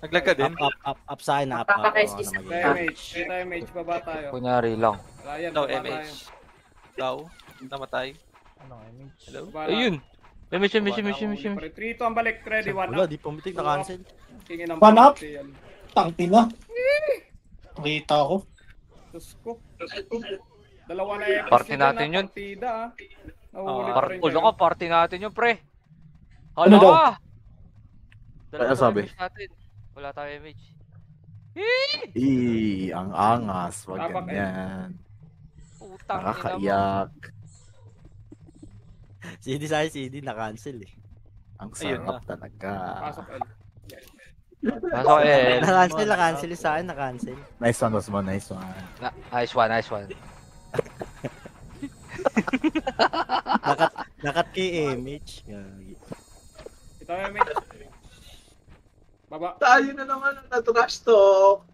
Naglag ka din? Up sa akin, up. Papakaisis. MH. Kita MH, baba tayo. Kunyari lang. Ryan, Daw, baba tayo. MH. Daw, namatay. Anong image? Hello? Baba na. Ayun. Mission. Huli pa rin. 3, 2 ang balik. Ready, 1 Wala, up. di pumitik, na-cancel. Tingin ang One up? penalty yan. Tangina. Kita ako. Diyos ko. Dalawa na episode Party natin yun. Partida ah. Nahuli pa rin Ulo ka, party natin yun, pre. Ano Hala daw? ka! Ano sabi? Natin. Wala tayo image. Ang angas. Wag Tabak, ganyan. Putang ina mo. Nakakaiyak. CD sa akin, CD, na-cancel eh. Ang Ayun sarap talaga. Pasok L. Pasok eh. Na-cancel sa akin, na-cancel. Nice one, Osmo. Nice one. Nice one. Nakat kay MH. Ito MH. Baba. Tayo na naman ang na-trash talk.